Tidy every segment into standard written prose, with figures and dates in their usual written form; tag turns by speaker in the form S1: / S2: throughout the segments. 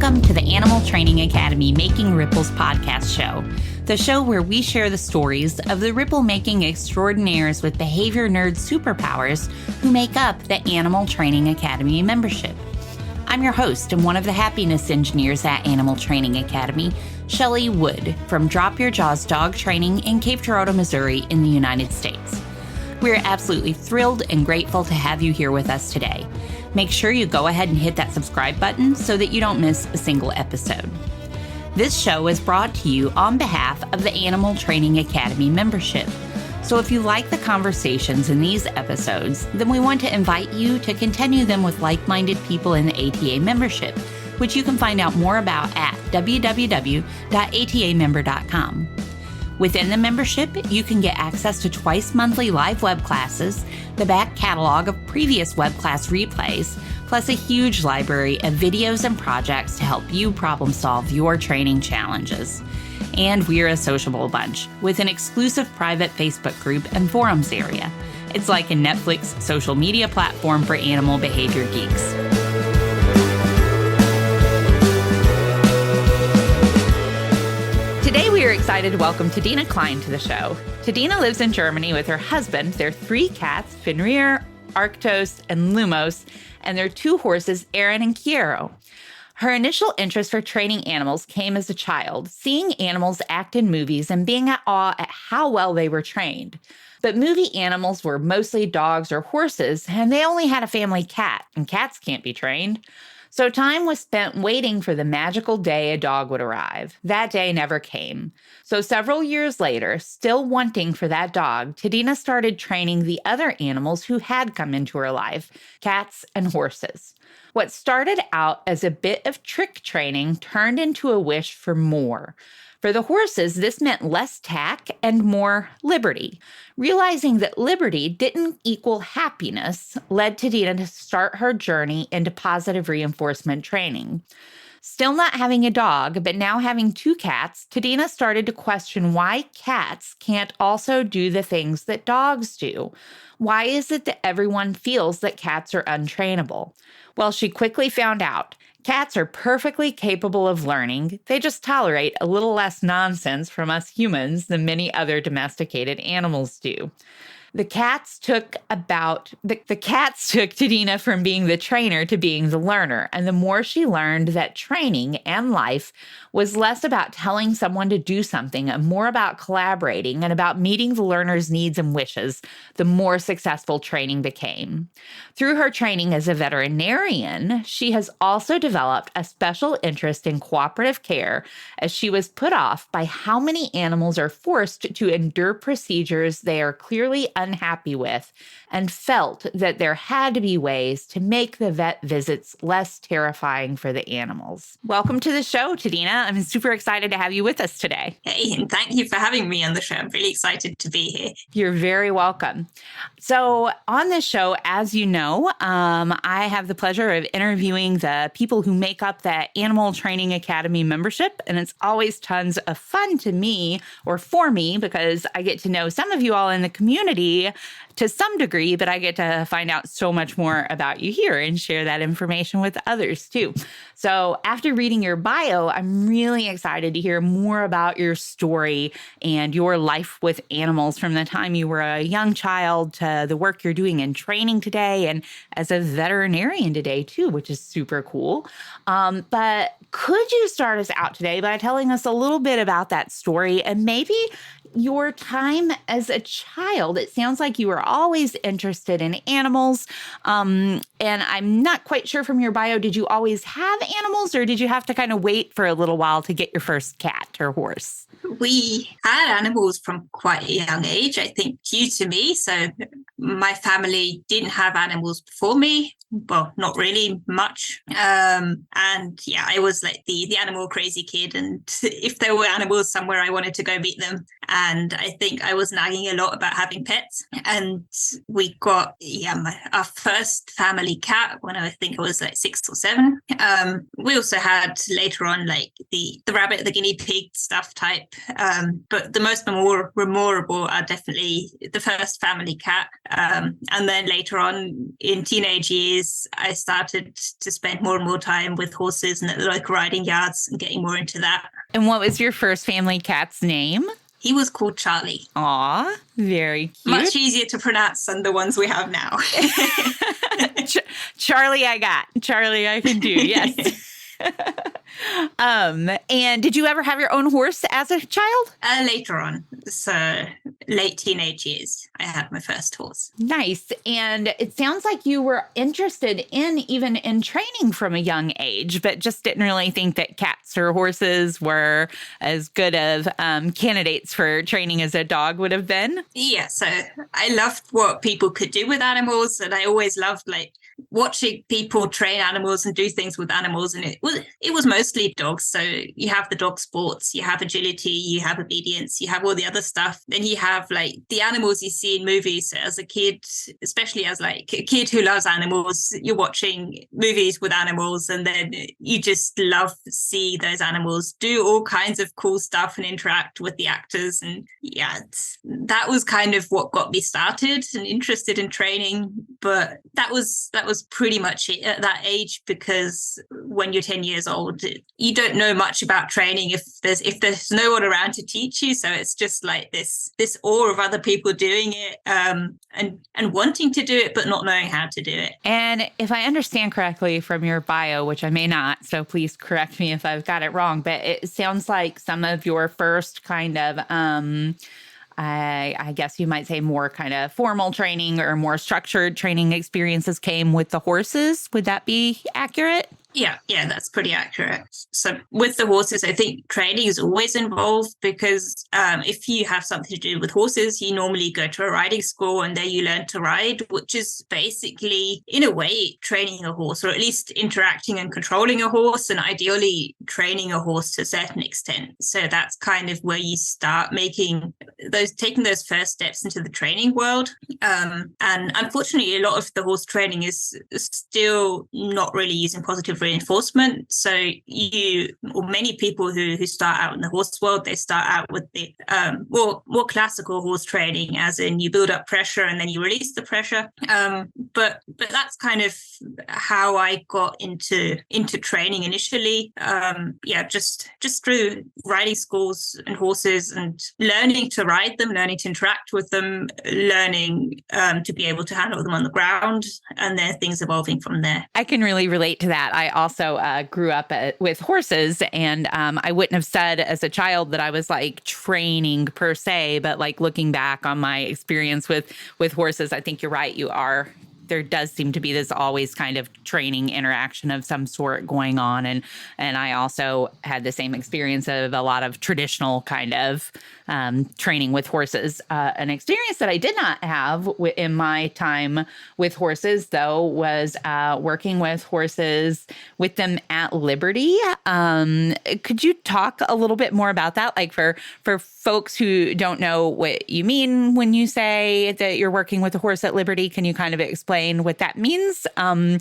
S1: Welcome to the Animal Training Academy Making Ripples podcast show, the show where we share the stories of the ripple-making extraordinaires with behavior nerd superpowers who make up the Animal Training Academy membership. I'm your host and one of the happiness engineers at Animal Training Academy, Shelley Wood from Drop Your Jaws Dog Training in Cape Girardeau, Missouri in the United States. We're absolutely thrilled and grateful to have you here with us today. Make sure you go ahead and hit that subscribe button so that you don't miss a single episode. This show is brought to you on behalf of the Animal Training Academy membership. So if you like the conversations in these episodes, then we want to invite you to continue them with like-minded people in the ATA membership, which you can find out more about at www.atamember.com. Within the membership, you can get access to twice monthly live web classes, the back catalog of previous web class replays, plus a huge library of videos and projects to help you problem solve your training challenges. And we're a sociable bunch with an exclusive private Facebook group and forums area. It's like a Netflix social media platform for animal behavior geeks. Today, we are excited to welcome Tjadina Klein to the show. Tjadina lives in Germany with her husband, their 3 cats, Fenrir, Arktos and Lumos, and their 2 horses, Aron and Quiero. Her initial interest for training animals came as a child, seeing animals act in movies and being at awe at how well they were trained. But movie animals were mostly dogs or horses, and they only had a family cat, and cats can't be trained. So time was spent waiting for the magical day a dog would arrive. That day never came. So several years later, still wanting for that dog, Tjadina started training the other animals who had come into her life, cats and horses. What started out as a bit of trick training turned into a wish for more. For the horses, this meant less tack and more liberty. Realizing that liberty didn't equal happiness led Tjadina to start her journey into positive reinforcement training. Still not having a dog, but now having 2 cats, Tjadina started to question why cats can't also do the things that dogs do. Why is it that everyone feels that cats are untrainable? Well, she quickly found out. Cats are perfectly capable of learning. They just tolerate a little less nonsense from us humans than many other domesticated animals do. The cats took Tjadina from being the trainer to being the learner. And the more she learned that training and life was less about telling someone to do something and more about collaborating and about meeting the learner's needs and wishes, the more successful training became. Through her training as a veterinarian, she has also developed a special interest in cooperative care as she was put off by how many animals are forced to endure procedures they are clearly unhappy with and felt that there had to be ways to make the vet visits less terrifying for the animals. Welcome to the show, Tjadina. I'm super excited to have you with us today.
S2: Hey, and thank you for having me on the show. I'm really excited to be here.
S1: You're very welcome. So on this show, as you know, I have the pleasure of interviewing the people who make up that Animal Training Academy membership, and it's always tons of fun to me, or for me, because I get to know some of you all in the community to some degree, but I get to find out so much more about you here and share that information with others too. So after reading your bio, I'm really excited to hear more about your story and your life with animals from the time you were a young child to the work you're doing in training today and as a veterinarian today too, which is super cool. But could you start us out today by telling us a little bit about that story and maybe your time as a child? It sounds like you were always interested in animals. And I'm not quite sure from your bio, did you always have animals or did you have to kind of wait for a little while to get your first cat or horse?
S2: We had animals from quite a young age, I think, due to me. So my family didn't have animals before me. Well, not really much. And yeah, I was like the animal crazy kid. And if there were animals somewhere, I wanted to go meet them. And I think I was nagging a lot about having pets. And we got our first family cat when I think I was like 6 or 7. We also had later on like the rabbit, the guinea pig stuff type. But the most memorable are definitely the first family cat. And then later on in teenage years, I started to spend more and more time with horses and at local riding yards and getting more into that.
S1: And what was your first family cat's name?
S2: He was called Charlie.
S1: Aw, very cute.
S2: Much easier to pronounce than the ones we have now.
S1: Charlie I can do, yes. And did you ever have your own horse as a child?
S2: Later on, so late teenage years, I had my first horse.
S1: Nice. And it sounds like you were interested even in training from a young age, but just didn't really think that cats or horses were as good of candidates for training as a dog would have been.
S2: Yeah, so I loved what people could do with animals, and I always loved like watching people train animals and do things with animals. And it was mostly dogs. So you have the dog sports, you have agility, you have obedience, you have all the other stuff. Then you have like the animals you see in movies. So as a kid, especially as like a kid who loves animals, you're watching movies with animals, and then you just love to see those animals do all kinds of cool stuff and interact with the actors. And yeah, that was kind of what got me started and interested in training. But that was pretty much it at that age, because when you're 10 years old, you don't know much about training if there's no one around to teach you. So it's just like this awe of other people doing it, and wanting to do it, but not knowing how to do it. And
S1: if I understand correctly from your bio, which I may not, so please correct me if I've got it wrong, but it sounds like some of your first kind of I guess you might say more kind of formal training or more structured training experiences came with the horses. Would that be accurate?
S2: Yeah, that's pretty accurate. So with the horses, I think training is always involved, because if you have something to do with horses, you normally go to a riding school and there you learn to ride, which is basically, in a way, training a horse, or at least interacting and controlling a horse, and ideally training a horse to a certain extent. So that's kind of where you start taking those first steps into the training world. And unfortunately, a lot of the horse training is still not really using positive reinforcement. So many people who start out in the horse world, they start out with the more classical horse training, as in you build up pressure and then you release the pressure. But that's kind of how I got into training initially. Just through riding schools and horses, and learning to ride them, learning to interact with them, learning to be able to handle them on the ground, and then things evolving from there.
S1: I can really relate to that. I also grew up with horses, and I wouldn't have said as a child that I was like training per se, but like looking back on my experience with horses, I think you're right. There does seem to be this always kind of training interaction of some sort going on. And I also had the same experience of a lot of traditional kind of training with horses. An experience that I did not have in my time with horses, though, was working with horses with them at Liberty. Could you talk a little bit more about that? Like for folks who don't know what you mean when you say that you're working with a horse at Liberty, can you kind of explain what that means? I'll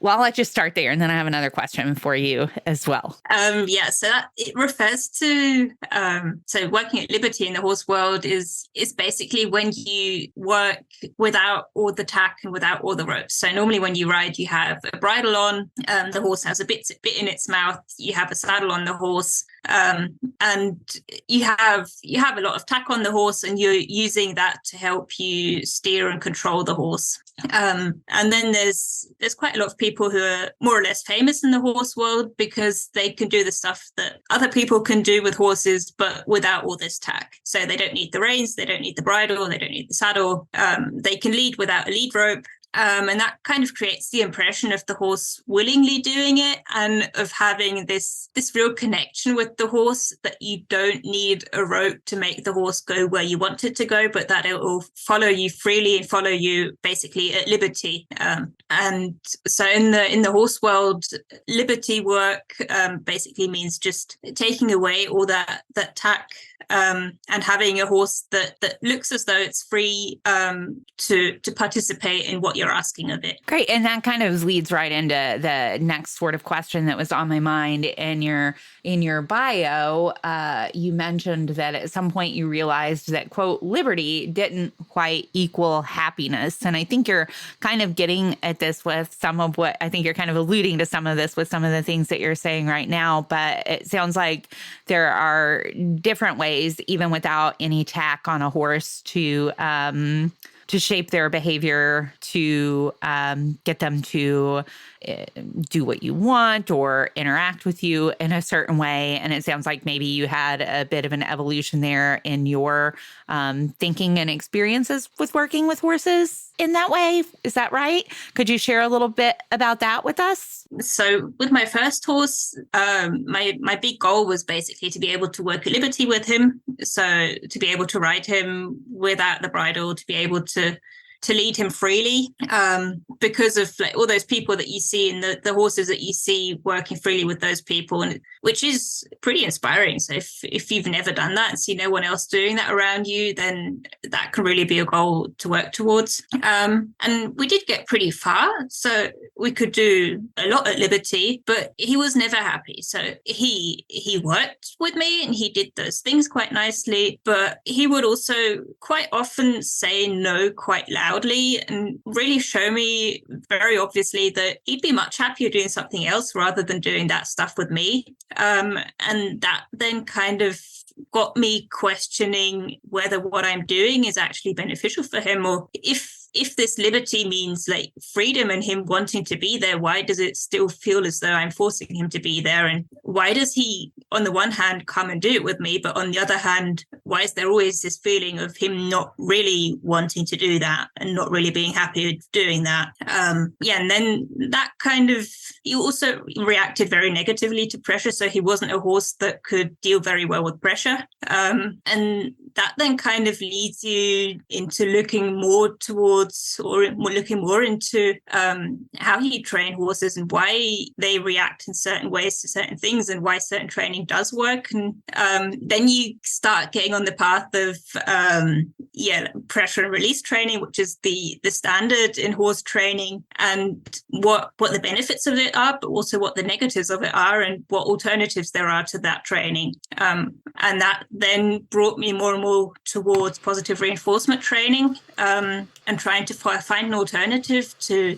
S1: let you start there, and then I have another question for you as well.
S2: So that it refers to so working at Liberty in the horse world is basically when you work without all the tack and without all the ropes. So normally when you ride, you have a bridle on, the horse has a bit in its mouth, you have a saddle on the horse, and you have a lot of tack on the horse, and you're using that to help you steer and control the horse. And then there's quite a lot of people who are more or less famous in the horse world because they can do the stuff that other people can do with horses, but without all this tack. So they don't need the reins, they don't need the bridle, they don't need the saddle. They can lead without a lead rope. And that kind of creates the impression of the horse willingly doing it and of having this real connection with the horse, that you don't need a rope to make the horse go where you want it to go, but that it will follow you freely and follow you basically at liberty. And so in the horse world, liberty work basically means just taking away all that tack, and having a horse that looks as though it's free to participate in what you're asking of it.
S1: Great. And that kind of leads right into the next sort of question that was on my mind. In your bio, you mentioned that at some point you realized that, quote, liberty didn't quite equal happiness. And I think you're kind of getting at this with some of what, I think you're kind of alluding to some of this with some of the things that you're saying right now. But it sounds like there are different ways, even without any tack on a horse, to shape their behavior, to get them to do what you want or interact with you in a certain way. And it sounds like maybe you had a bit of an evolution there in your thinking and experiences with working with horses in that way. Is that right? Could you share a little bit about that with us?
S2: So with my first horse, my big goal was basically to be able to work at liberty with him. So to be able to ride him without the bridle, to be able to lead him freely, because of like all those people that you see and the horses that you see working freely with those people, and which is pretty inspiring. So if you've never done that and see no one else doing that around you, then that can really be a goal to work towards. And we did get pretty far, so we could do a lot at liberty, but he was never happy. So he worked with me and he did those things quite nicely, but he would also quite often say no quite loudly and really show me very obviously that he'd be much happier doing something else rather than doing that stuff with me. And that then kind of got me questioning whether what I'm doing is actually beneficial for him, or if this liberty means like freedom and him wanting to be there, why does it still feel as though I'm forcing him to be there? And why does he, on the one hand, come and do it with me, but on the other hand, why is there always this feeling of him not really wanting to do that and not really being happy with doing that? And then that kind of, he also reacted very negatively to pressure. So he wasn't a horse that could deal very well with pressure. And that then kind of leads you into looking more towards, or looking more into how you train horses and why they react in certain ways to certain things and why certain training does work. And then you start getting on the path of pressure and release training, which is the standard in horse training, and what the benefits of it are, but also what the negatives of it are and what alternatives there are to that training. And that then brought me more and more towards positive reinforcement training, and trying to find an alternative to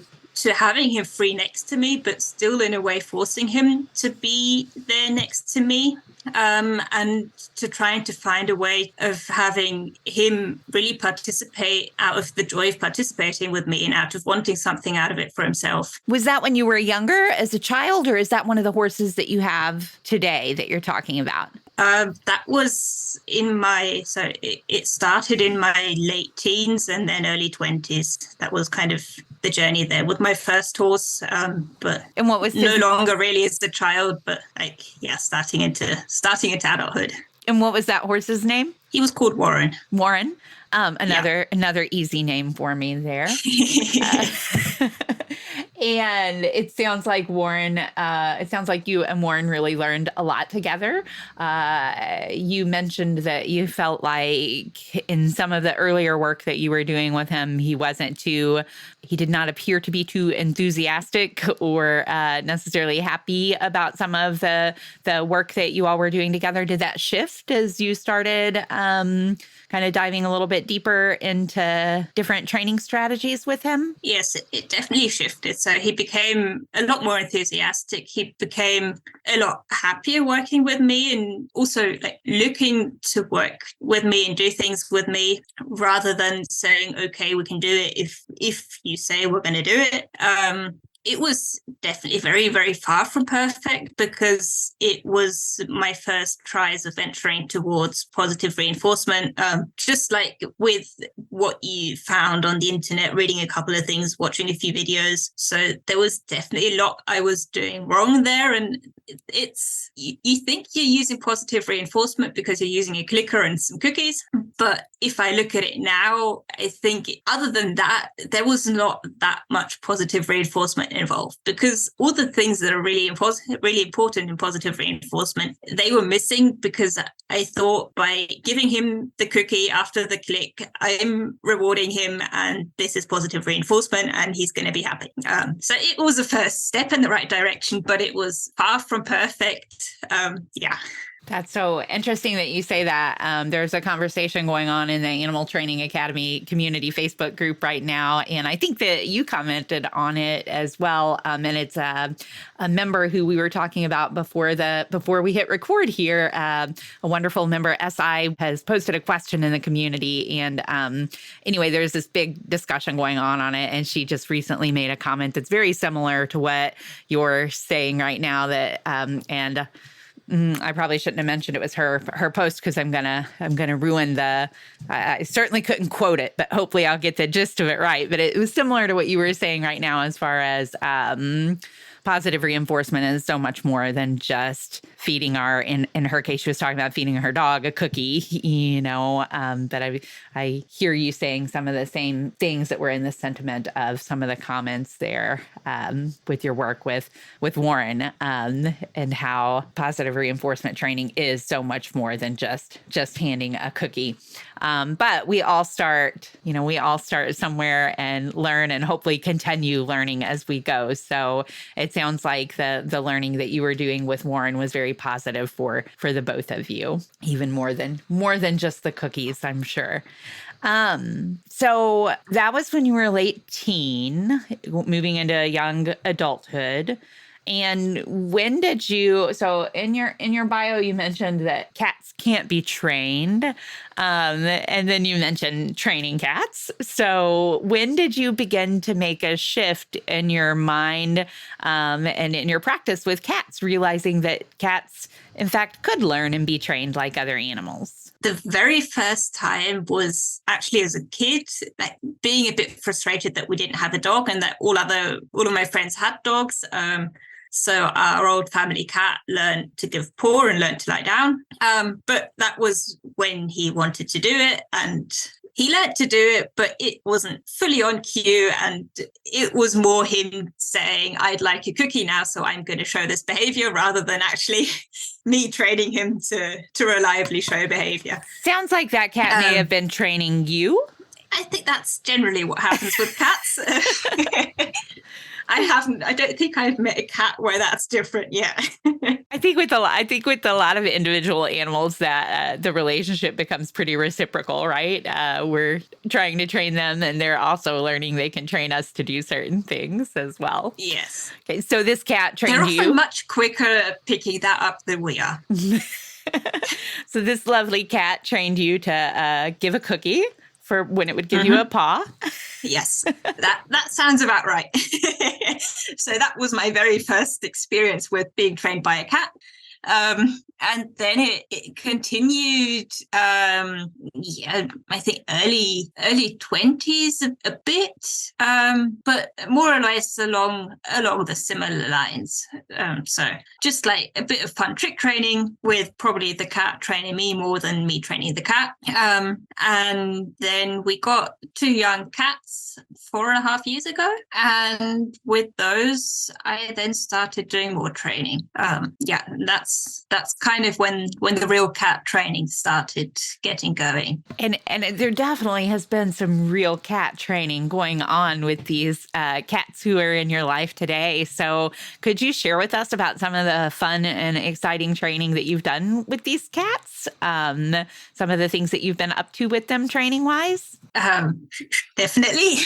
S2: having him free next to me, but still in a way forcing him to be there next to me, and to trying to find a way of having him really participate out of the joy of participating with me and out of wanting something out of it for himself.
S1: Was that when you were younger as a child, or is that one of the horses that you have today that you're talking about?
S2: That was it started in my late teens and then early 20s. That was kind of the journey there with my first horse. But
S1: and what was
S2: no longer really as a child, but starting into adulthood.
S1: And what was that horse's name?
S2: He was called Warren.
S1: Warren. Another easy name for me there. And it sounds like Warren, you and Warren really learned a lot together. You mentioned that you felt like in some of the earlier work that you were doing with him, he did not appear to be too enthusiastic or necessarily happy about some of the work that you all were doing together. Did that shift as you started kind of diving a little bit deeper into different training strategies with him?
S2: Yes, it definitely shifted. So he became a lot more enthusiastic. He became a lot happier working with me, and also like looking to work with me and do things with me rather than saying, okay, we can do it if you say we're going to do it. it was definitely very, very far from perfect, because it was my first tries of venturing towards positive reinforcement. Just like with what you found on the internet, reading a couple of things, watching a few videos. So there was definitely a lot I was doing wrong there. And it's, you think you're using positive reinforcement because you're using a clicker and some cookies. But if I look at it now, I think other than that, there was not that much positive reinforcement involved, because all the things that are really important in positive reinforcement, they were missing, because I thought by giving him the cookie after the click, I'm rewarding him and this is positive reinforcement and he's going to be happy. So it was a first step in the right direction, but it was far from perfect. Yeah.
S1: That's so interesting that you say that. There's a conversation going on in the Animal Training Academy community Facebook group right now. And I think that you commented on it as well. And it's a member who we were talking about before we hit record here. A wonderful member, SI, has posted a question in the community. And anyway, there's this big discussion going on it. And she just recently made a comment that's very similar to what you're saying right now, that I probably shouldn't have mentioned it was her post, because I'm gonna ruin the. I certainly couldn't quote it, but hopefully I'll get the gist of it right. But it was similar to what you were saying right now, as far as positive reinforcement is so much more than just feeding in her case, she was talking about feeding her dog a cookie, but I hear you saying some of the same things that were in the sentiment of some of the comments there with your work with Warren, and how positive reinforcement training is so much more than just handing a cookie. But we all start somewhere and learn, and hopefully continue learning as we go. So it sounds like the learning that you were doing with Warren was very positive for the both of you, even more than just the cookies, I'm sure. So that was when you were late teen, moving into young adulthood. And when did you, so in your bio, you mentioned that cats can't be trained. And then you mentioned training cats. So when did you begin to make a shift in your mind and in your practice with cats, realizing that cats, in fact, could learn and be trained like other animals?
S2: The very first time was actually as a kid, like being a bit frustrated that we didn't have a dog and that all of my friends had dogs. So our old family cat learned to give paw and learned to lie down. But that was when he wanted to do it, and he learned to do it, but it wasn't fully on cue. And it was more him saying, I'd like a cookie now, so I'm going to show this behavior, rather than actually me training him to reliably show behavior.
S1: Sounds like that cat may have been training you.
S2: I think that's generally what happens with cats. I don't think I've met a cat where that's different yet.
S1: I think with a lot of individual animals that the relationship becomes pretty reciprocal, right? We're trying to train them, and they're also learning they can train us to do certain things as well.
S2: Yes.
S1: Okay, so this cat trained you.
S2: They're often much quicker at picking that up than we are.
S1: So this lovely cat trained you to give a cookie for when it would give you a paw.
S2: Yes, that sounds about right. So that was my very first experience with being trained by a cat. And then it continued, I think early 20s a bit, but more or less along the similar lines. So just like a bit of fun trick training, with probably the cat training me more than me training the cat. And then we got 2 young cats 4.5 years ago. And with those, I then started doing more training. That's kind of when the real cat training started getting going.
S1: And there definitely has been some real cat training going on with these cats who are in your life today. So could you share with us about some of the fun and exciting training that you've done with these cats? Some of the things that you've been up to with them training wise?
S2: Definitely.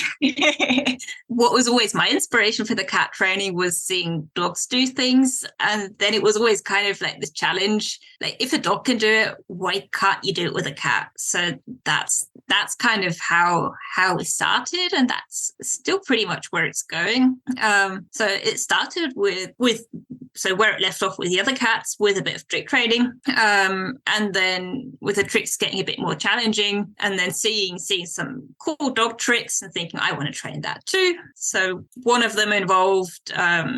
S2: What was always my inspiration for the cat training was seeing dogs do things. And then it was always kind of like this challenge. Like if a dog can do it, why can't you do it with a cat? So that's kind of how it started, and that's still pretty much where it's going. So it started with so where it left off with the other cats, with a bit of trick training, and then with the tricks getting a bit more challenging, and then seeing some cool dog tricks and thinking, I want to train that too. So one of them involved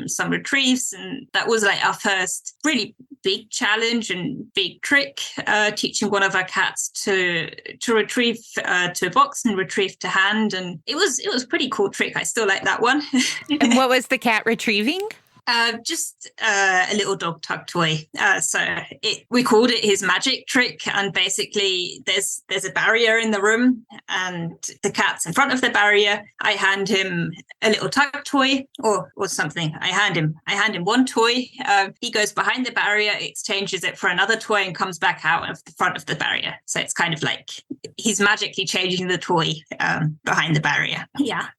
S2: some retrieves, and that was like our first really big challenge and big trick, teaching one of our cats to retrieve to a box and retrieve to hand, and it was a pretty cool trick. I still like that one.
S1: And what was the cat retrieving?
S2: Just a little dog tug toy. We called it his magic trick, and basically there's a barrier in the room and the cat's in front of the barrier. I hand him a little tug toy or something. I hand him one toy. He goes behind the barrier, exchanges it for another toy, and comes back out of the front of the barrier. So it's kind of like he's magically changing the toy behind the barrier. Yeah.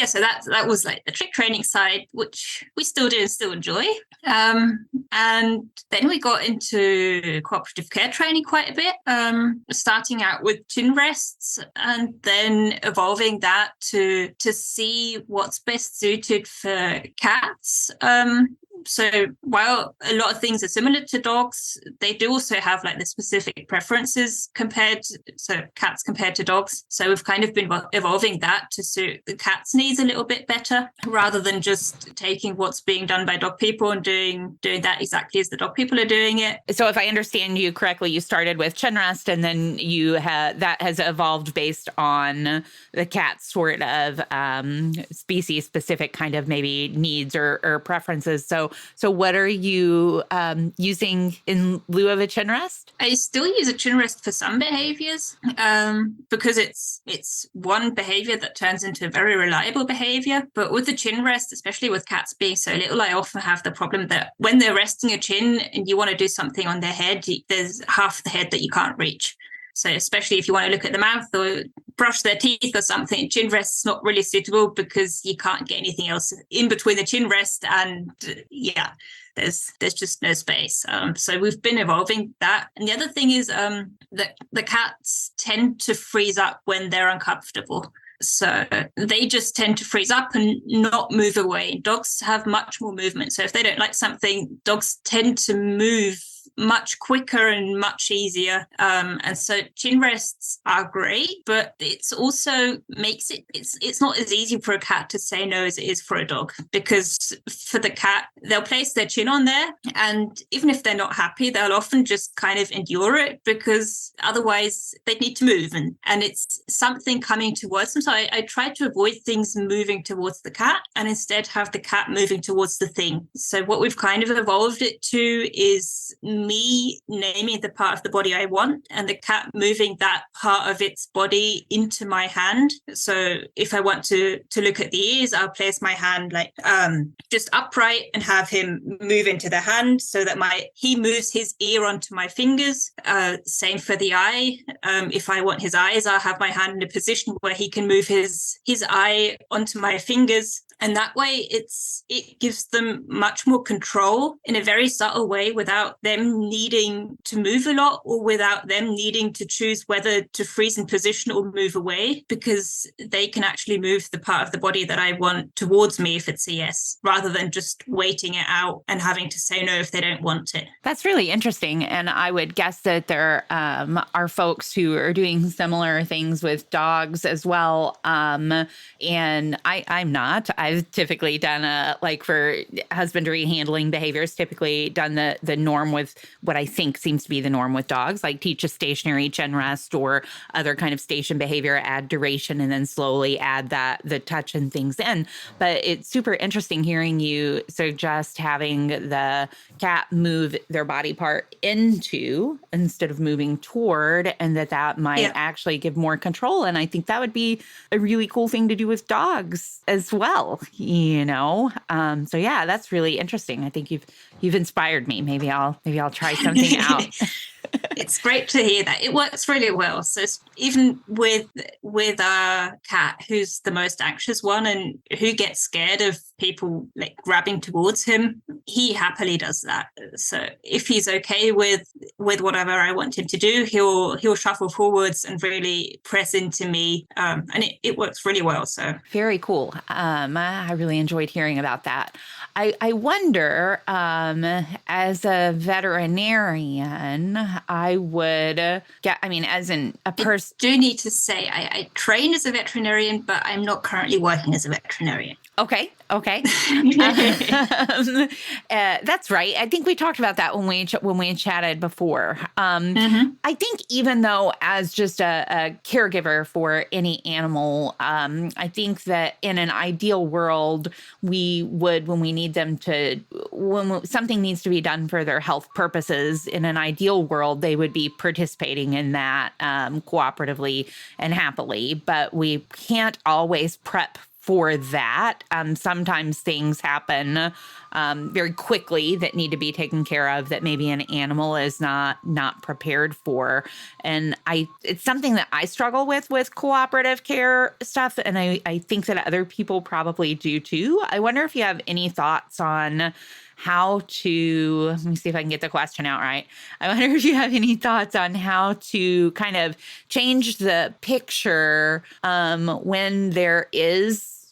S2: So that was like the trick training side, which we still do and still enjoy. And then we got into cooperative care training quite a bit, starting out with chin rests and then evolving that to see what's best suited for cats. So while a lot of things are similar to dogs, they do also have like the specific preferences cats compared to dogs. So we've kind of been evolving that to suit the cat's needs a little bit better, rather than just taking what's being done by dog people and doing that exactly as the dog people are doing it.
S1: So if I understand you correctly, you started with chin rest, and then that has evolved based on the cat's sort of species specific kind of maybe needs or preferences. So what are you using in lieu of a chin rest?
S2: I still use a chin rest for some behaviors, because it's one behavior that turns into a very reliable behavior. But with the chin rest, especially with cats being so little, I often have the problem that when they're resting a chin and you want to do something on their head, there's half the head that you can't reach. So especially if you want to look at the mouth or brush their teeth or something, chin rest's not really suitable because you can't get anything else in between the chin rest, and there's just no space. So we've been evolving that. And the other thing is that the cats tend to freeze up when they're uncomfortable. So they just tend to freeze up and not move away. Dogs have much more movement. So if they don't like something, dogs tend to move much quicker and much easier. And so chin rests are great, but it's also makes it's not as easy for a cat to say no as it is for a dog, because for the cat, they'll place their chin on there, and even if they're not happy, they'll often just kind of endure it, because otherwise they'd need to move, and it's something coming towards them. So I try to avoid things moving towards the cat and instead have the cat moving towards the thing. So what we've kind of evolved it to is me naming the part of the body I want and the cat moving that part of its body into my hand. So if I want to look at the ears, I'll place my hand like just upright and have him move into the hand so that he moves his ear onto my fingers. Same for the eye. If I want his eyes, I'll have my hand in a position where he can move his eye onto my fingers. And that way it gives them much more control in a very subtle way, without them needing to move a lot or without them needing to choose whether to freeze in position or move away, because they can actually move the part of the body that I want towards me if it's a yes, rather than just waiting it out and having to say no if they don't want it.
S1: That's really interesting. And I would guess that there are folks who are doing similar things with dogs as well. And I'm not. I've typically done for husbandry handling behaviors, typically done the norm with what I think seems to be the norm with dogs, like teach a stationary chin rest or other kind of station behavior, add duration, and then slowly add the touch and things in. But it's super interesting hearing you suggest having the cat move their body part into instead of moving toward, and that might actually give more control. And I think that would be a really cool thing to do with dogs as well. So yeah, that's really interesting. I think you've inspired me. Maybe I'll try something out.
S2: It's great to hear that. It works really well. So even with a cat who's the most anxious one and who gets scared of people like grabbing towards him, he happily does that. So if he's okay with whatever I want him to do, he'll shuffle forwards and really press into me, and it works really well. So
S1: very cool. I really enjoyed hearing about that. I wonder, as a veterinarian, I would get, I mean, as a person.
S2: I do need to say I train as a veterinarian, but I'm not currently working as a veterinarian.
S1: Okay. That's right. I think we talked about that when we chatted before. I think even though as just a caregiver for any animal, I think that in an ideal world, we would, when we need them to, when something needs to be done for their health purposes, in an ideal world, they would be participating in that cooperatively and happily. But we can't always prep for that. Sometimes things happen very quickly that need to be taken care of that maybe an animal is not prepared for. And it's something that I struggle with cooperative care stuff. And I think that other people probably do too. I wonder if you have any thoughts on how to, let me see if I can get the question out right. I wonder if you have any thoughts on how to kind of change the picture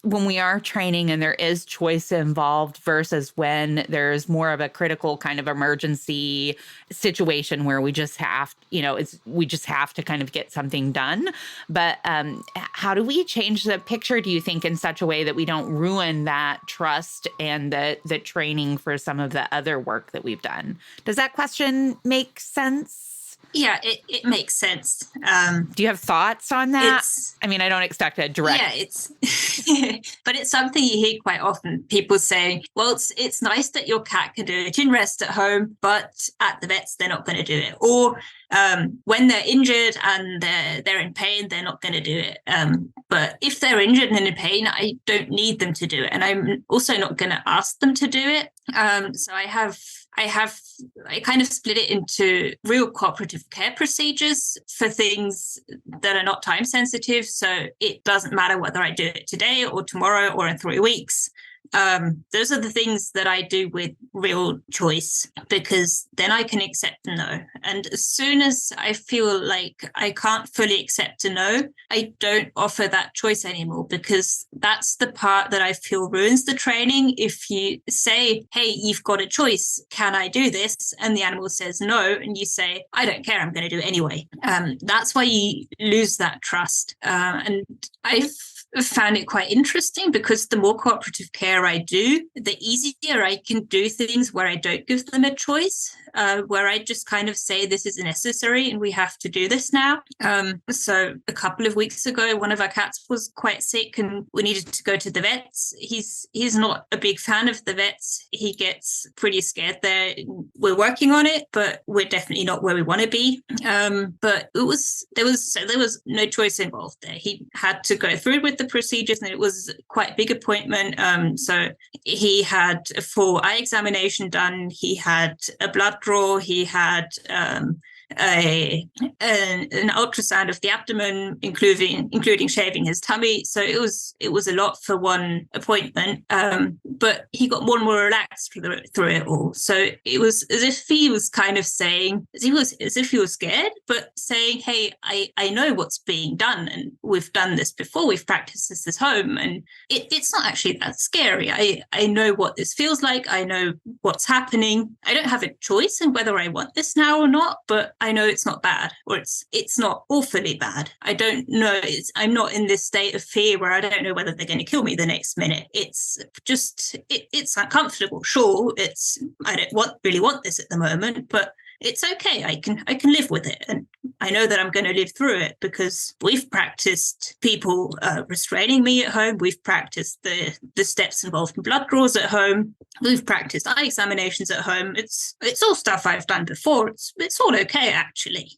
S1: when we are training and there is choice involved versus when there's more of a critical kind of emergency situation where we just have, we just have to kind of get something done. But how do we change the picture, do you think, in such a way that we don't ruin that trust and the training for some of the other work that we've done? Does that question make sense?
S2: Yeah, it makes sense.
S1: Do you have thoughts on that? I mean, I don't expect a direct.
S2: Yeah, but it's something you hear quite often. People saying, well, it's nice that your cat can do it in rest at home, but at the vets, they're not going to do it. Or when they're injured and they're in pain, they're not going to do it. But if they're injured and in pain, I don't need them to do it. And I'm also not going to ask them to do it. So I kind of split it into real cooperative care procedures for things that are not time sensitive. So it doesn't matter whether I do it today or tomorrow or in 3 weeks. Those are the things that I do with real choice, because then I can accept a no. And as soon as I feel like I can't fully accept a no, I don't offer that choice anymore, because that's the part that I feel ruins the training. If you say, hey, you've got a choice, can I do this? And the animal says no, and you say, I don't care, I'm going to do it anyway. That's why you lose that trust. And I've found it quite interesting, because the more cooperative care I do, the easier I can do things where I don't give them a choice, where I just kind of say this is necessary and we have to do this now. So a couple of weeks ago, one of our cats was quite sick and we needed to go to the vets. He's not a big fan of the vets. He gets pretty scared there. We're working on it, but we're definitely not where we want to be. But there was no choice involved there. He had to go through with the procedures, and it was quite a big appointment. So he had a full eye examination done. He had a blood draw. He had an ultrasound of the abdomen, including shaving his tummy. So it was a lot for one appointment. But he got more and more relaxed through it all. So it was as if he was kind of saying, as if he was scared, but saying, hey, I know what's being done, and we've done this before. We've practiced this at home, and it's not actually that scary. I know what this feels like. I know what's happening. I don't have a choice in whether I want this now or not, but I know it's not bad, or it's not awfully bad. I don't know. I'm not in this state of fear where I don't know whether they're going to kill me the next minute. It's just it's uncomfortable. Sure, I don't really want this at the moment, but it's okay. I can live with it, and I know that I'm going to live through it, because we've practiced people restraining me at home. We've practiced the steps involved in blood draws at home. We've practiced eye examinations at home. It's all stuff I've done before. It's all okay, actually.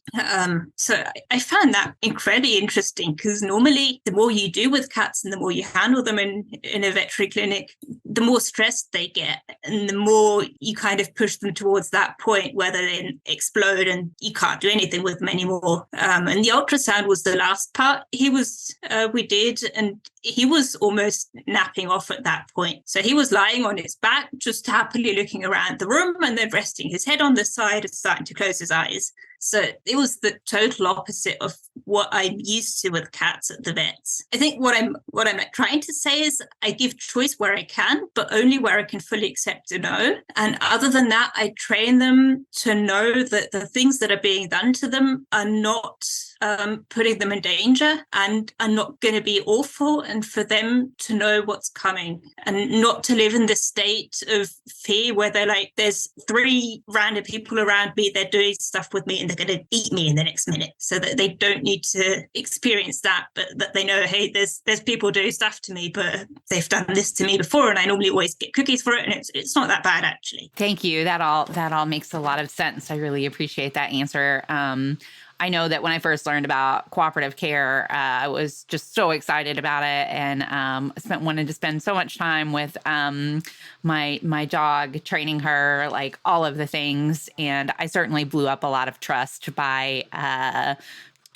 S2: So I found that incredibly interesting, because normally the more you do with cats and the more you handle them in a veterinary clinic, the more stressed they get, and the more you kind of push them towards that point where they explode and you can't do anything with them anymore. And the ultrasound was the last part we did, and he was almost napping off at that point. So he was lying on his back, just happily looking around the room and then resting his head on the side and starting to close his eyes. So it was the total opposite of what I'm used to with cats at the vets. I think what I'm like trying to say is I give choice where I can, but only where I can fully accept a no. And other than that, I train them to know that the things that are being done to them are not putting them in danger and are not going to be awful, and for them to know what's coming and not to live in this state of fear where they're like, there's 3 random people around me, they're doing stuff with me and they're going to eat me in the next minute. So that they don't need to experience that, but that they know, hey, there's people doing stuff to me, but they've done this to me before and I normally always get cookies for it, and it's not that bad actually.
S1: Thank you. That all makes a lot of sense. I really appreciate that answer. I know that when I first learned about cooperative care, I was just so excited about it, and wanted to spend so much time with my dog, training her, like all of the things. And I certainly blew up a lot of trust by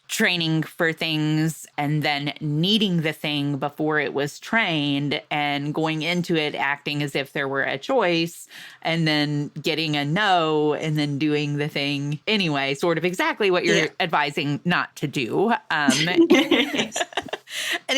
S1: training for things and then needing the thing before it was trained and going into it acting as if there were a choice and then getting a no and then doing the thing anyway, sort of exactly what you're advising not to do.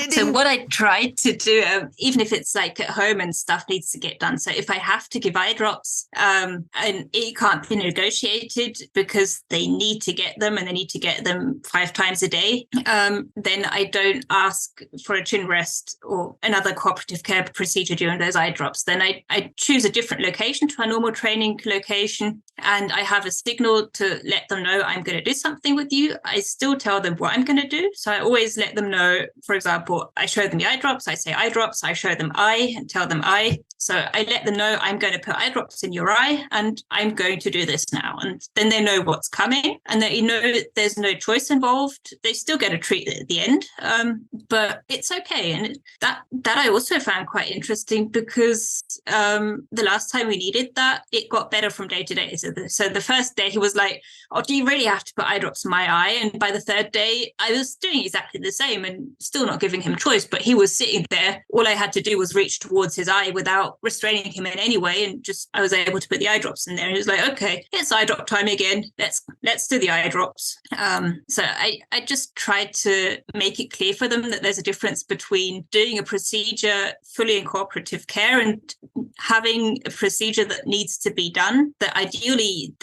S2: So what I tried to do, even if it's like at home and stuff needs to get done. So if I have to give eye drops and it can't be negotiated because they need to get them and they need to get them 5 times a day, then I don't ask for a chin rest or another cooperative care procedure during those eye drops. Then I choose a different location to a normal training location, and I have a signal to let them know I'm going to do something with you. I still tell them what I'm going to do. So I always let them know, for example, I show them the eye drops, I say eye drops, I show them eye and tell them eye. So I let them know I'm going to put eye drops in your eye and I'm going to do this now. And then they know what's coming and they know there's no choice involved. They still get a treat at the end, but it's okay. And that I also found quite interesting because the last time we needed that, it got better from day to day. So the first day he was like, oh, do you really have to put eye drops in my eye? And by the third day, I was doing exactly the same and still not giving him choice, but he was sitting there. All I had to do was reach towards his eye without restraining him in any way, and just I was able to put the eye drops in there. And he was like, okay, it's eye drop time again. Let's do the eye drops. So I just tried to make it clear for them that there's a difference between doing a procedure fully in cooperative care and having a procedure that needs to be done, that ideally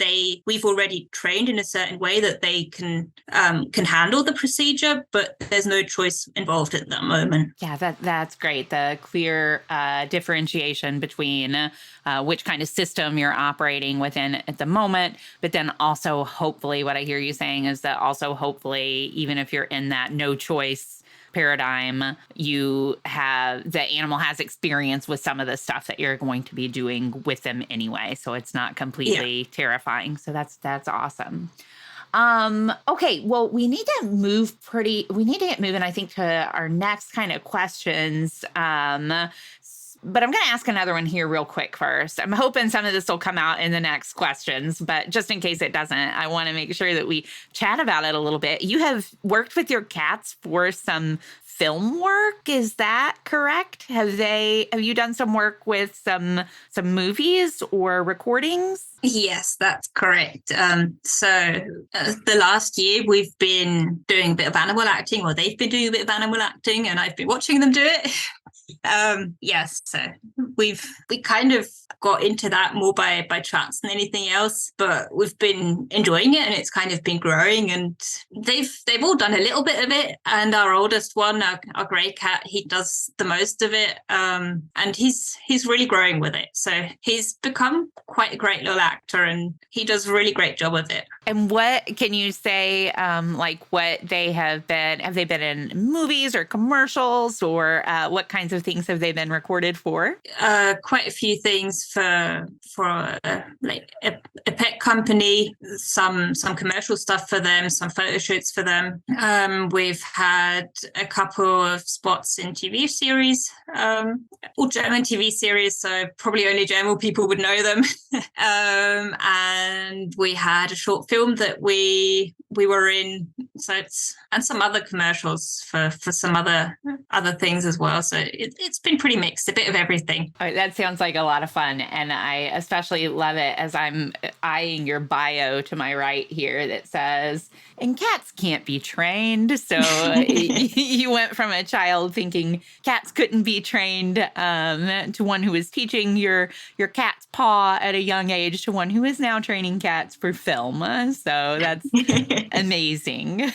S2: we've already trained in a certain way that they can handle the procedure, but there's no choice involved at that moment.
S1: Yeah, that's great. The clear differentiation between which kind of system you're operating within at the moment, but then also hopefully what I hear you saying is that also hopefully even if you're in that no choice paradigm, the animal has experience with some of the stuff that you're going to be doing with them anyway. So it's not completely terrifying. So that's awesome. Okay, well, we need to get moving, I think, to our next kind of questions. But I'm going to ask another one here real quick first. I'm hoping some of this will come out in the next questions, but just in case it doesn't, I want to make sure that we chat about it a little bit. You have worked with your cats for some film work. Is that correct? Have you done some work with some movies or recordings?
S2: Yes, that's correct. So the last year we've been doing a bit of animal acting, or they've been doing a bit of animal acting, and I've been watching them do it. Yes, so we kind of got into that more by chance than anything else, but we've been enjoying it and it's kind of been growing, and they've all done a little bit of it, and our oldest one, our grey cat, he does the most of it, and he's really growing with it. So he's become quite a great little actor and he does a really great job with it.
S1: And what can you say, like what they have they been in movies or commercials, or what kinds of things have they been recorded for?
S2: Quite a few things for like a pet company, some commercial stuff for them, some photo shoots for them. We've had a couple of spots in TV series, all German TV series, so probably only German people would know them. And we had a short film that we were in, and some other commercials for some other things as well. So it's been pretty mixed, a bit of everything.
S1: Oh, that sounds like a lot of fun. And I especially love it as I'm eyeing your bio to my right here that says, and cats can't be trained. So you went from a child thinking cats couldn't be trained to one who was teaching your cat's paw at a young age to one who is now training cats for film. So that's amazing.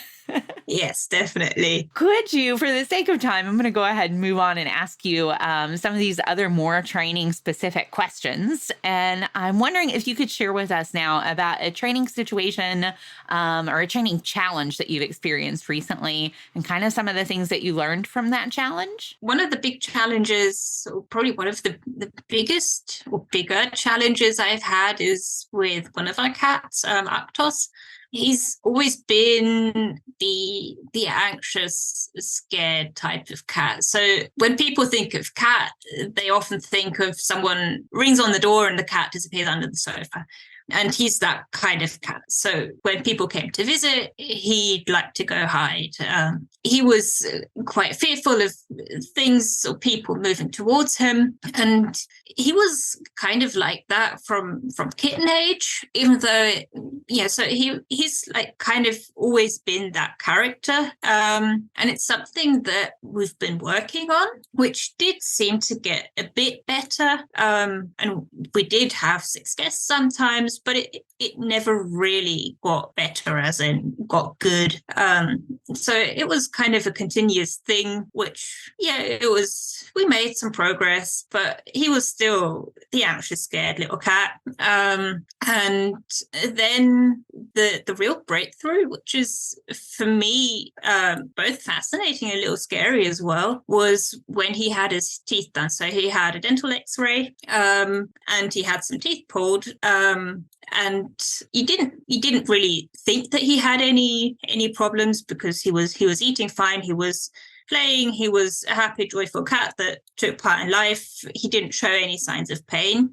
S2: Yes, definitely.
S1: Could you, for the sake of time, I'm going to go ahead and move on and ask you some of these other more training specific questions. And I'm wondering if you could share with us now about a training situation or a training challenge that you've experienced recently and kind of some of the things that you learned from that challenge.
S2: One of the big challenges, or probably one of the biggest or bigger challenges I've had is with one of our cats, Arktos. He's always been the anxious, scared type of cat. So when people think of cat, they often think of someone rings on the door and the cat disappears under the sofa. And he's that kind of cat. So when people came to visit, he'd like to go hide. He was quite fearful of things or people moving towards him. And he was kind of like that from kitten age, even though, so he's like kind of always been that character. And it's something that we've been working on, which did seem to get a bit better. And we did have success sometimes, but it never really got better, as in got good. So it was kind of a continuous thing, which, we made some progress, but he was still the anxious, scared little cat. And then the real breakthrough, which is for me both fascinating and a little scary as well, was when he had his teeth done. So he had a dental x-ray and he had some teeth pulled. And you didn't really think that he had any problems because he was eating fine. He was playing. He was a happy, joyful cat that took part in life. He didn't show any signs of pain.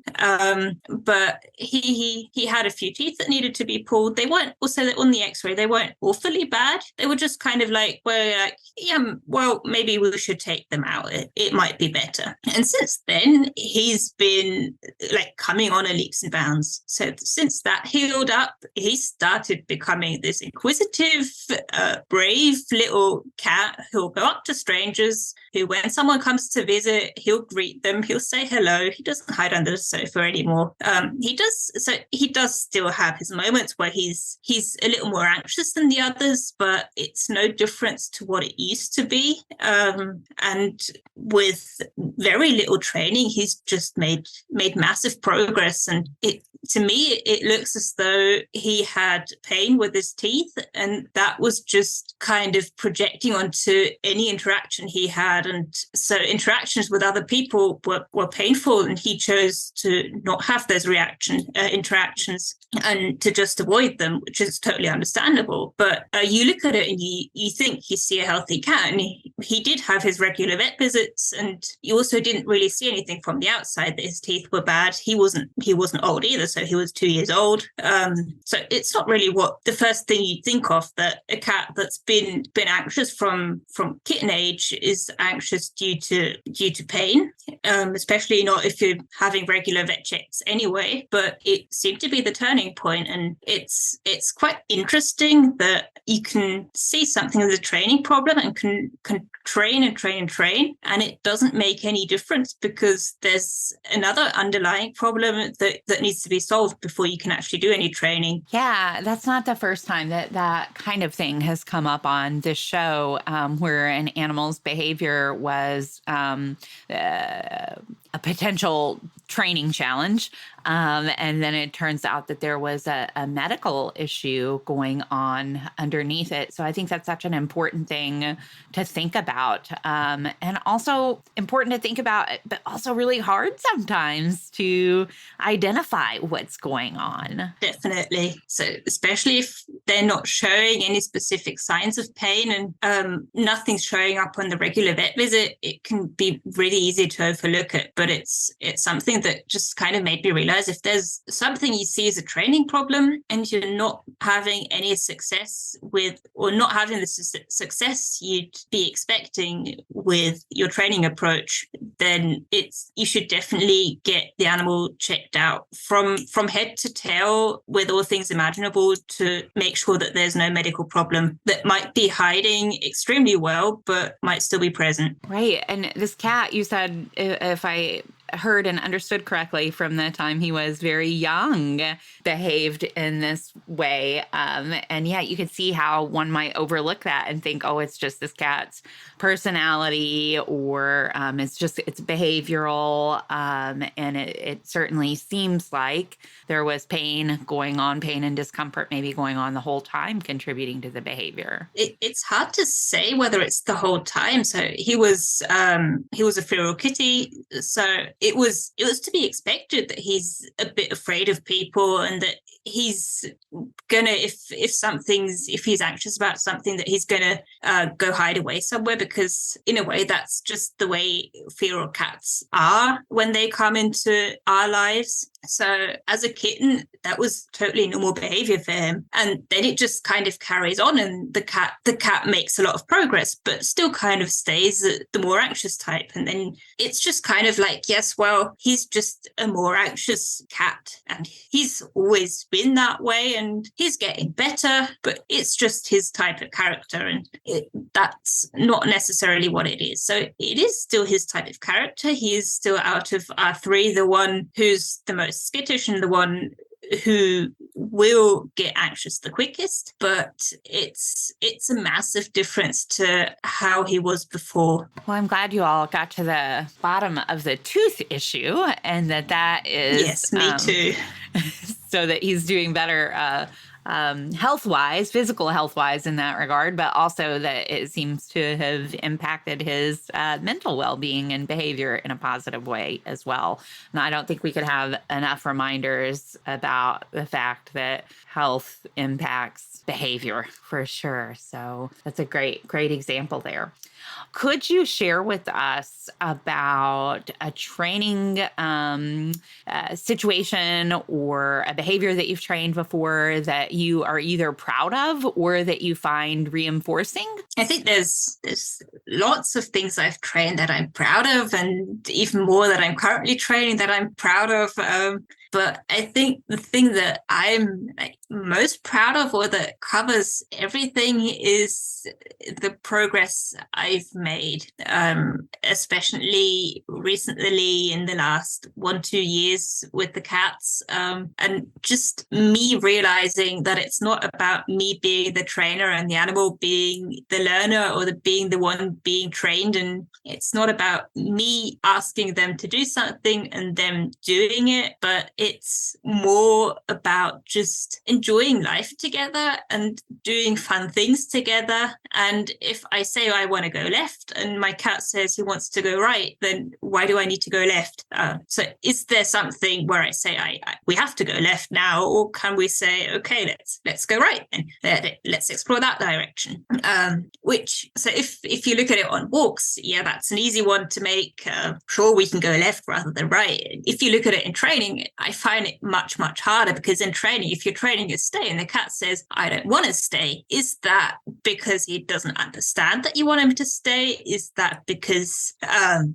S2: But he had a few teeth that needed to be pulled. They weren't also on the x-ray. They weren't awfully bad. They were just kind of like, maybe we should take them out. It might be better. And since then, he's been like coming on a leaps and bounds. So since that healed up, he started becoming this inquisitive, brave little cat who'll go up to strangers, who when someone comes to visit, he'll greet them, he'll say hello. He doesn't hide under the sofa anymore. He does still have his moments where he's a little more anxious than the others, but it's no difference to what it used to be. And with very little training, he's just made massive progress. And to me, it looks as though he had pain with his teeth, and that was just kind of projecting onto any interaction he had. And so interactions with other people were painful, and he chose to not have those interactions and to just avoid them, which is totally understandable. But you look at it and you think you see a healthy cat, and he did have his regular vet visits, and you also didn't really see anything from the outside that his teeth were bad. He wasn't old either, so he was 2 years old. So it's not really what the first thing you'd think of, that a cat that's been anxious from kitten age is anxious due to pain, especially not if you're having regular vet checks anyway. But it seemed to be the turning point, and it's quite interesting that you can see something as a training problem and can train and train and train, and it doesn't make any difference because there's another underlying problem that needs to be solved before you can actually do any training.
S1: Yeah, that's not the first time that kind of thing has come up on this show, where an animal's behavior was a potential training challenge. And then it turns out that there was a medical issue going on underneath it. So I think that's such an important thing to think about, and also important to think about, but also really hard sometimes to identify what's going on.
S2: Definitely. So especially if they're not showing any specific signs of pain and nothing's showing up on the regular vet visit, it can be really easy to overlook it. But but it's something that just kind of made me realize if there's something you see as a training problem and you're not having any success with, or not having the success you'd be expecting with your training approach, then you should definitely get the animal checked out from head to tail with all things imaginable to make sure that there's no medical problem that might be hiding extremely well but might still be present.
S1: Right. And this cat, you said, if I heard and understood correctly, from the time he was very young, behaved in this way. And yeah, you could see how one might overlook that and think, oh, it's just this cat's personality, or it's behavioral. And it certainly seems like there was pain and discomfort maybe going on the whole time, contributing to the behavior.
S2: It's hard to say whether it's the whole time. So he was a feral kitty. So it was to be expected that he's a bit afraid of people, and that he's gonna, if he's anxious about something, that he's gonna go hide away somewhere, because in a way that's just the way feral cats are when they come into our lives. So as a kitten, that was totally normal behavior for him. And then it just kind of carries on, and the cat makes a lot of progress, but still kind of stays the more anxious type. And then it's just kind of like, yes, well, he's just a more anxious cat, and he's always been that way, and he's getting better, but it's just his type of character, and that's not necessarily what it is. So it is still his type of character. He is still, out of our three, the one who's the most skittish and the one who will get anxious the quickest, but it's a massive difference to how he was before.
S1: Well, I'm glad you all got to the bottom of the tooth issue, and that is...
S2: Yes, me too.
S1: So that he's doing better health-wise, physical health-wise in that regard, but also that it seems to have impacted his mental well-being and behavior in a positive way as well. And I don't think we could have enough reminders about the fact that health impacts behavior for sure. So that's a great example there. Could you share with us about a training situation or a behavior that you've trained before that you are either proud of or that you find reinforcing?
S2: I think there's lots of things I've trained that I'm proud of, and even more that I'm currently training that I'm proud of. But I think the thing that I'm most proud of, or that covers everything, is the progress I've made, especially recently in the last 1-2 years with the cats. And just me realizing that it's not about me being the trainer and the animal being the learner, or being the one being trained. And it's not about me asking them to do something and them doing it, but it's more about just enjoying life together and doing fun things together. And if I say I want to go left and my cat says he wants to go right, then why do I need to go left? So is there something where I say we have to go left now, or can we say, okay, let's go right and let's explore that direction? So if you look at it on walks, yeah, that's an easy one to make. Sure, we can go left rather than right. If you look at it in training, I find it much harder, because in training, if you're training to stay and the cat says, I don't want to stay, is that because he doesn't understand that you want him to stay? Is that because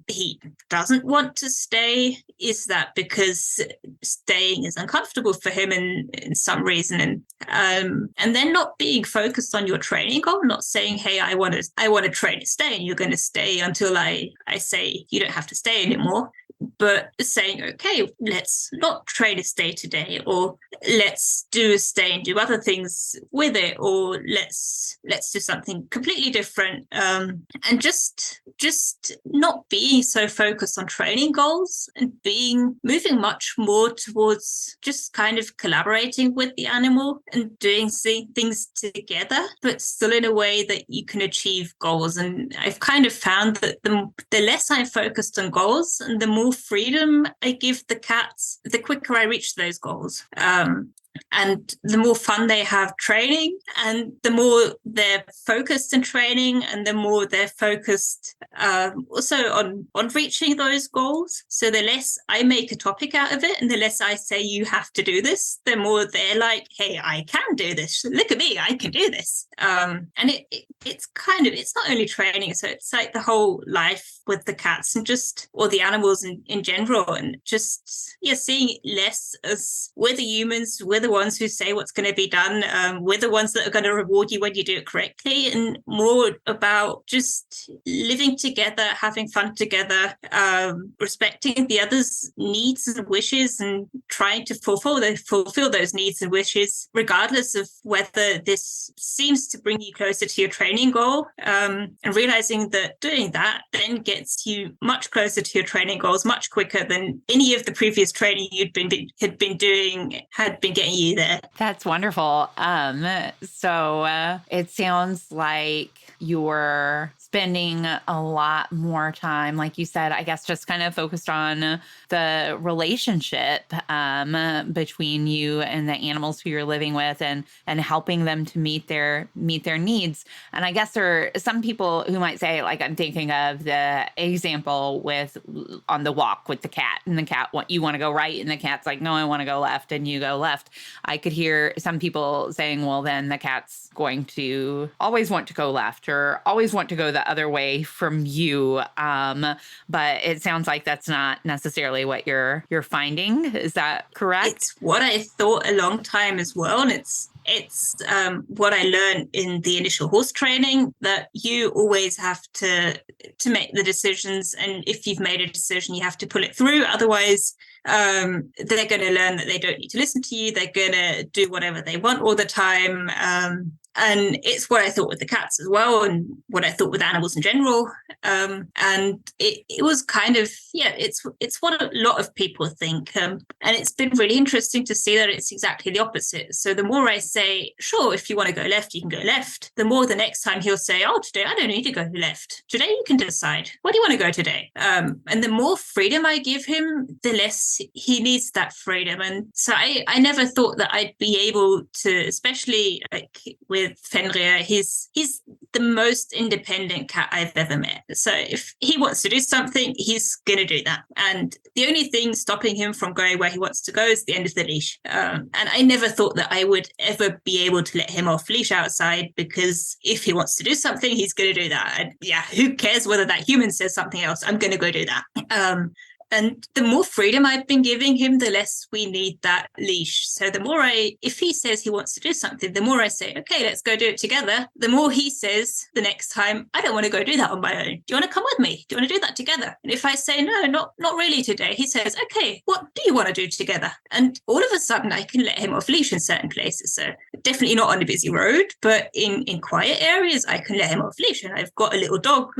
S2: he doesn't want to stay? Is that because staying is uncomfortable for him in some reason? And then not being focused on your training goal, not saying, hey, I want to train to stay, and you're going to stay until I say you don't have to stay anymore. But saying, okay, let's not try to stay today, or let's do a stay and do other things with it, or let's do something completely different. And just not being so focused on training goals, and moving much more towards just kind of collaborating with the animal and doing things together, but still in a way that you can achieve goals. And I've kind of found that the less I'm focused on goals and the more freedom I give the cats, the quicker I reach those goals. And the more fun they have training, and the more they're focused in training, and the more they're focused also on reaching those goals. So the less I make a topic out of it and the less I say you have to do this, the more they're like, hey, I can do this. Look at me, I can do this. And it's not only training, so it's like the whole life with the cats and or the animals in general, and just seeing it less as we're the humans, we're the ones who say what's going to be done, we're the ones that are going to reward you when you do it correctly, and more about just living together, having fun together, respecting the other's needs and wishes, and trying to fulfill those needs and wishes, regardless of whether this seems to bring you closer to your training goal, and realizing that doing that then gets you much closer to your training goals much quicker than any of the previous training had been getting you there.
S1: That's wonderful. So it sounds like you're spending a lot more time, like you said, I guess just kind of focused on the relationship between you and the animals who you're living with, and helping them to meet their needs. And I guess there are some people who might say, like, I'm thinking of the example on the walk with the cat, and the cat, you want to go right, and the cat's like, no, I want to go left, and you go left. I could hear some people saying, well, then the cat's going to always want to go left, or always want to go the other way from you. But it sounds like that's not necessarily what you're finding. Is that correct?
S2: It's what I thought a long time as well. And it's what I learned in the initial horse training, that you always have to make the decisions. And if you've made a decision, you have to pull it through. Otherwise, they're going to learn that they don't need to listen to you. They're going to do whatever they want all the time. And it's what I thought with the cats as well, and what I thought with animals in general. And it was kind of, it's what a lot of people think. And it's been really interesting to see that it's exactly the opposite. So the more I say, sure, if you want to go left, you can go left, the more the next time he'll say, oh, today I don't need to go left. Today you can decide. Where do you want to go today? And the more freedom I give him, the less he needs that freedom. And so I never thought that I'd be able to, especially like with Fenrir, he's the most independent cat I've ever met. So if he wants to do something, he's going to do that. And the only thing stopping him from going where he wants to go is the end of the leash. And I never thought that I would ever be able to let him off leash outside, because if he wants to do something, he's going to do that. And who cares whether that human says something else? I'm going to go do that. And the more freedom I've been giving him, the less we need that leash. So the more if he says he wants to do something, the more I say, okay, let's go do it together. The more he says the next time, I don't want to go do that on my own. Do you want to come with me? Do you want to do that together? And if I say, no, not really today, he says, okay, what do you want to do together? And all of a sudden I can let him off leash in certain places. So definitely not on a busy road, but in quiet areas, I can let him off leash. And I've got a little dog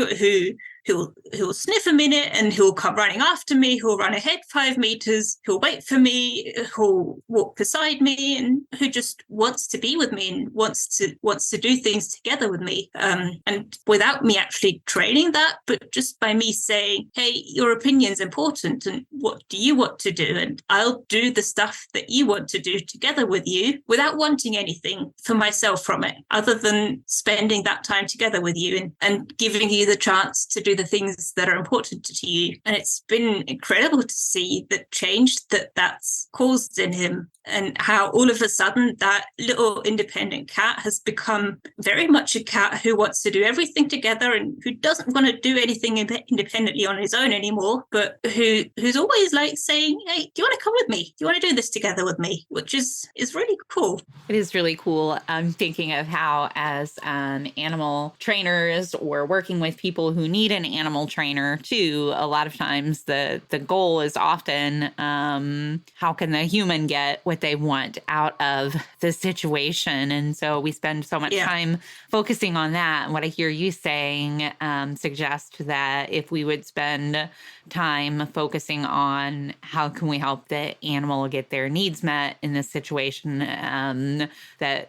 S2: who'll sniff a minute, and he'll come running after me. He'll run ahead 5 meters. He'll wait for me. He'll walk beside me, and who just wants to be with me and wants to do things together with me. And without me actually training that, but just by me saying, hey, your opinion's important, and what do you want to do? And I'll do the stuff that you want to do together with you, without wanting anything for myself from it, other than spending that time together with you and giving you the chance to do the things that are important to you. And it's been incredible to see the change that's caused in him, and how all of a sudden that little independent cat has become very much a cat who wants to do everything together, and who doesn't want to do anything independently on his own anymore, but who's always like saying, hey, do you want to come with me? Do you want to do this together with me? Which is really cool.
S1: It is really cool. I'm thinking of how, as animal trainers or working with people who need an animal trainer too, a lot of times the goal is often how can the human get what they want out of the situation. And so we spend so much time focusing on that. And what I hear you saying suggests that if we would spend time focusing on how can we help the animal get their needs met in this situation, that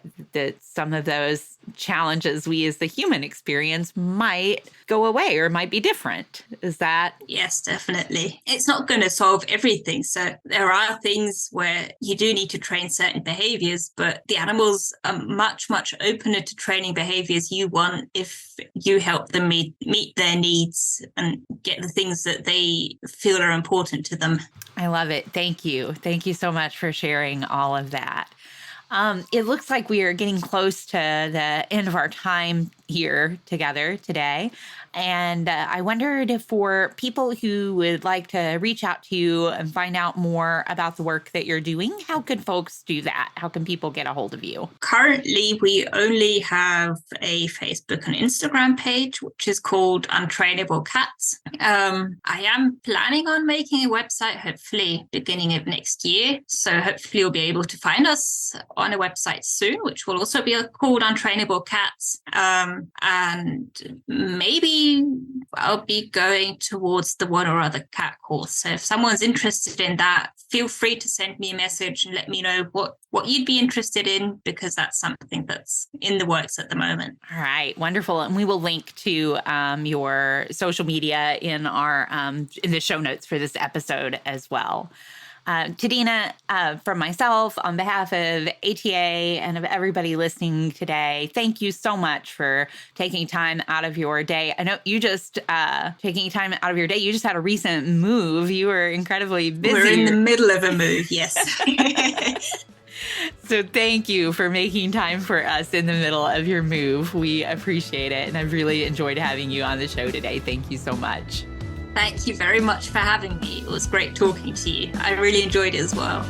S1: some of those challenges we as the human experience might go away or might be different. Is that?
S2: Yes, definitely. It's not going to solve everything. So there are things where you do need to train certain behaviors, but the animals are much, much opener to training behaviors you want if you help them meet their needs and get the things that they feel are important to them.
S1: I love it. Thank you. Thank you so much for sharing all of that. It looks like we are getting close to the end of our time here together today. And I wondered if for people who would like to reach out to you and find out more about the work that you're doing, how could folks do that? How can people get a hold of you?
S2: Currently, we only have a Facebook and Instagram page, which is called Untrainable Cats. I am planning on making a website, hopefully beginning of next year. So hopefully you'll be able to find us on a website soon, which will also be called Untrainable Cats. And maybe I'll be going towards the one or other cat course. So if someone's interested in that, feel free to send me a message and let me know what you'd be interested in, because that's something that's in the works at the moment.
S1: All right, wonderful. And we will link to your social media in our in the show notes for this episode as well. Tjadina, from myself, on behalf of ATA and of everybody listening today, thank you so much for taking time out of your day. I know you just taking time out of your day. You just had a recent move. You were incredibly busy.
S2: We're in the middle of a move, yes.
S1: So thank you for making time for us in the middle of your move. We appreciate it. And I've really enjoyed having you on the show today. Thank you so much.
S2: Thank you very much for having me. It was great talking to you. I really enjoyed it as well.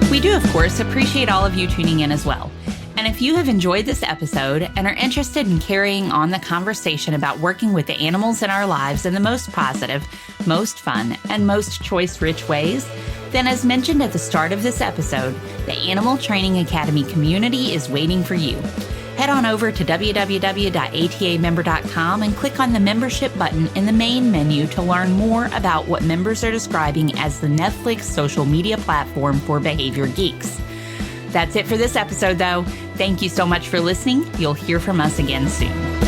S1: We do, of course, appreciate all of you tuning in as well. And if you have enjoyed this episode and are interested in carrying on the conversation about working with the animals in our lives in the most positive, most fun, and most choice-rich ways, then as mentioned at the start of this episode, the Animal Training Academy community is waiting for you. Head on over to www.atamember.com and click on the membership button in the main menu to learn more about what members are describing as the Netflix social media platform for behavior geeks. That's it for this episode, though. Thank you so much for listening. You'll hear from us again soon.